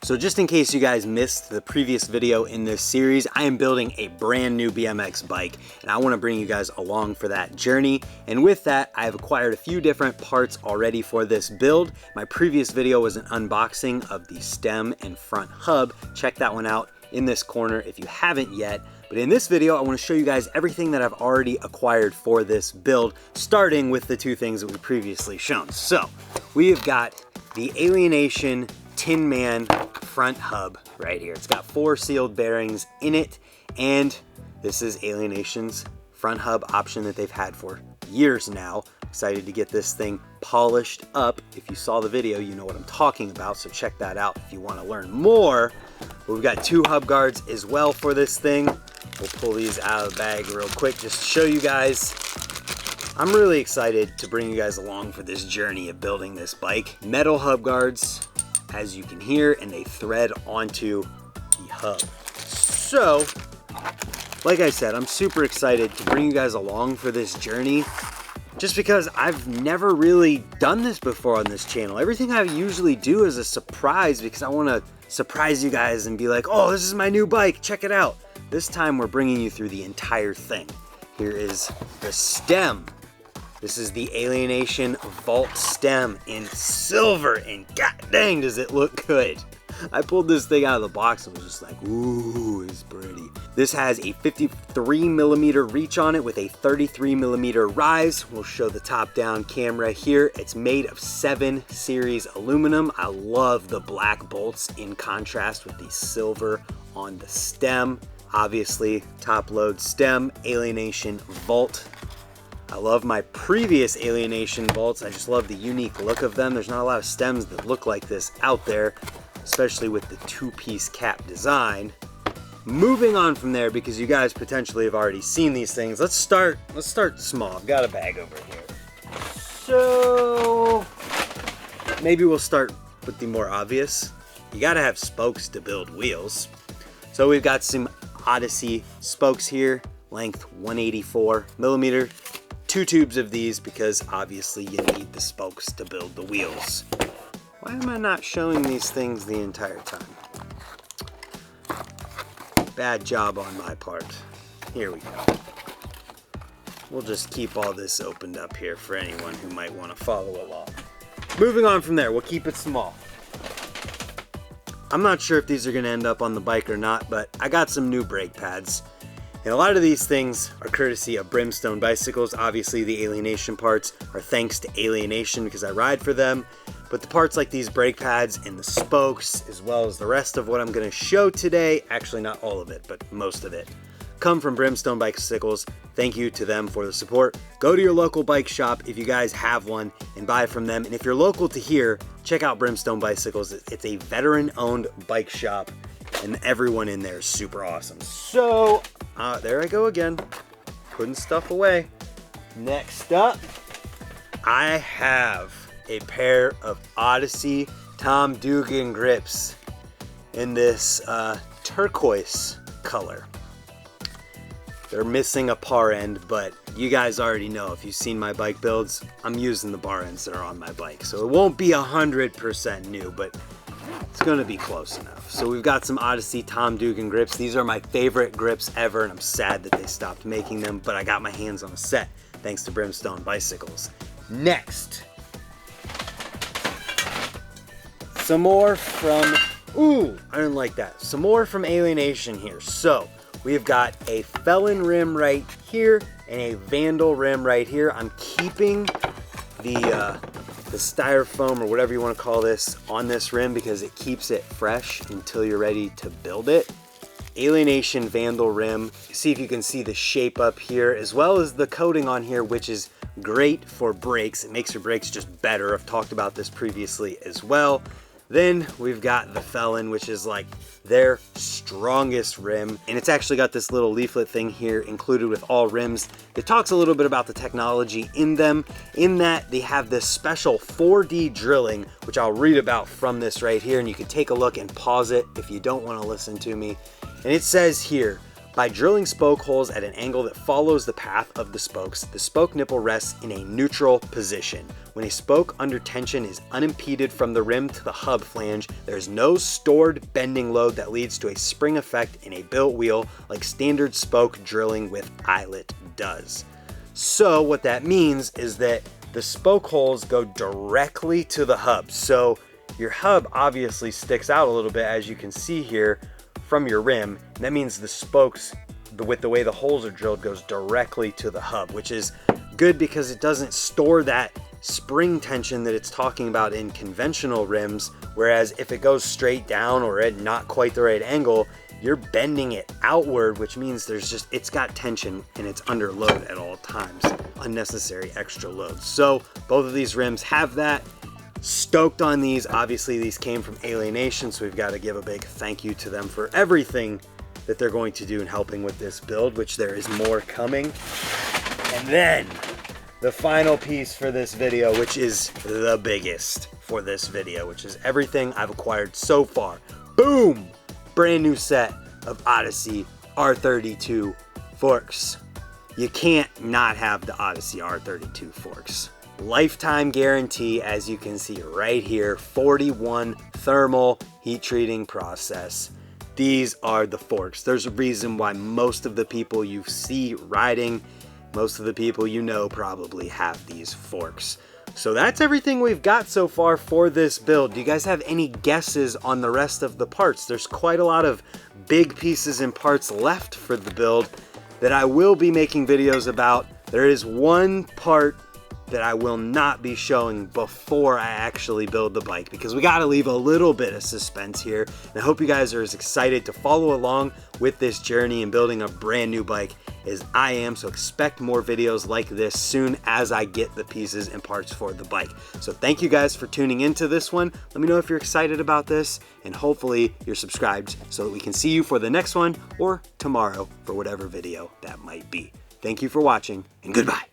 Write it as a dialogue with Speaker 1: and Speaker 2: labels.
Speaker 1: So just in case you guys missed the previous video in this series, I am building a brand new BMX bike and I want to bring you guys along for that journey. And with that, I have acquired a few different parts already for this build. My previous video was an unboxing of the stem and front hub. Check that one out in this corner if you haven't yet. But in this video, I want to show you guys everything that I've already acquired for this build, starting with the two things that we previously shown. So we have got the Alienation Tin Man front hub right here. It's got 4 sealed bearings in it, and this is Alienation's front hub option that they've had for years now. Excited to get this thing polished up. If you saw the video, you know what I'm talking about, so check that out if you want to learn more. But we've got 2 hub guards as well for this thing. We'll pull these out of the bag real quick just to show you guys. I'm really excited to bring you guys along for this journey of building this bike. Metal hub guards, as you can hear, and they thread onto the hub. So, like I said, I'm super excited to bring you guys along for this journey just because I've never really done this before on this channel. Everything I usually do is a surprise because I want to surprise you guys and be like, oh, this is my new bike, check it out. This time we're bringing you through the entire thing. Here is the stem. This is the Alienation Vault stem in silver, and god dang does it look good. I pulled this thing out of the box and was just like, ooh, it's pretty. This has a 53mm reach on it with a 33mm rise. We'll show the top-down camera here. It's made of 7 series aluminum. I love the black bolts in contrast with the silver on the stem. Obviously, top-load stem, Alienation Vault. I love my previous Alienation vaults. I just love the unique look of them. There's not a lot of stems that look like this out there, especially with the 2-piece cap design. Moving on from there, because you guys potentially have already seen these things, let's start small. I've got a bag over here. So maybe we'll start with the more obvious. You gotta have spokes to build wheels. So we've got some Odyssey spokes here, length 184mm. 2 tubes of these because obviously you need the spokes to build the wheels. Why am I not showing these things the entire time? Bad job on my part. Here we go. We'll just keep all this opened up here for anyone who might want to follow along. Moving on from there, we'll keep it small. I'm not sure if these are going to end up on the bike or not, but I got some new brake pads. And a lot of these things are courtesy of Brimstone Bicycles. Obviously the Alienation parts are thanks to Alienation because I ride for them. But the parts like these brake pads and the spokes, as well as the rest of what I'm going to show today, actually not all of it, but most of it, come from Brimstone Bicycles. Thank you to them for the support. Go to your local bike shop if you guys have one and buy from them. And if you're local to here, check out Brimstone Bicycles. It's a veteran-owned bike shop and everyone in there is super awesome. So, there I go again, putting stuff away. Next up, I have a pair of Odyssey Tom Dugan grips in this turquoise color. They're missing a par end, but you guys already know, if you've seen my bike builds, I'm using the bar ends that are on my bike. So it won't be 100% new, but it's gonna be close enough. So we've got some Odyssey Tom Dugan grips. These are my favorite grips ever, and I'm sad that they stopped making them, but I got my hands on a set thanks to Brimstone Bicycles. Next, some more from, ooh, I didn't like that. Some more from Alienation here. So we've got a Felon rim right here and a Vandal rim right here. I'm keeping the styrofoam or whatever you want to call this on this rim because it keeps it fresh until you're ready to build it. Alienation Vandal rim. See if you can see the shape up here, as well as the coating on here, which is great for brakes. It makes your brakes just better. I've talked about this previously as well. Then we've got the Felon, which is like their strongest rim. And it's actually got this little leaflet thing here included with all rims. It talks a little bit about the technology in them, in that they have this special 4D drilling, which I'll read about from this right here. And you can take a look and pause it if you don't want to listen to me. And it says here, By drilling spoke holes at an angle that follows the path of the spokes, the spoke nipple rests in a neutral position. When a spoke under tension is unimpeded from the rim to the hub flange, there is no stored bending load that leads to a spring effect in a built wheel like standard spoke drilling with eyelet does. So what that means is that the spoke holes go directly to the hub. So your hub obviously sticks out a little bit, as you can see here, from your rim. And that means the spokes, with the way the holes are drilled, goes directly to the hub, which is good because it doesn't store that spring tension that it's talking about in conventional rims. Whereas if it goes straight down or at not quite the right angle, you're bending it outward, which means it's got tension and it's under load at all times, unnecessary extra load. So both of these rims have that. Stoked on these. Obviously these came from Alienation, so we've got to give a big thank you to them for everything that they're going to do in helping with this build, which there is more coming. And then the final piece for this video, which is the biggest for this video, which is everything I've acquired so far. Boom! Brand new set of Odyssey R32 forks. You can't not have the Odyssey R32 forks. Lifetime guarantee, as you can see right here, 41 thermal heat treating process. These are the forks. There's a reason why most of the people you see riding, most of the people you know probably have these forks. So that's everything we've got so far for this build. Do you guys have any guesses on the rest of the parts? There's quite a lot of big pieces and parts left for the build that I will be making videos about. There is one part that I will not be showing before I actually build the bike, because we got to leave a little bit of suspense here. And I hope you guys are as excited to follow along with this journey and building a brand new bike as I am. So expect more videos like this soon as I get the pieces and parts for the bike. So thank you guys for tuning into this one. Let me know if you're excited about this, and hopefully you're subscribed so that we can see you for the next one or tomorrow for whatever video that might be. Thank you for watching, and goodbye.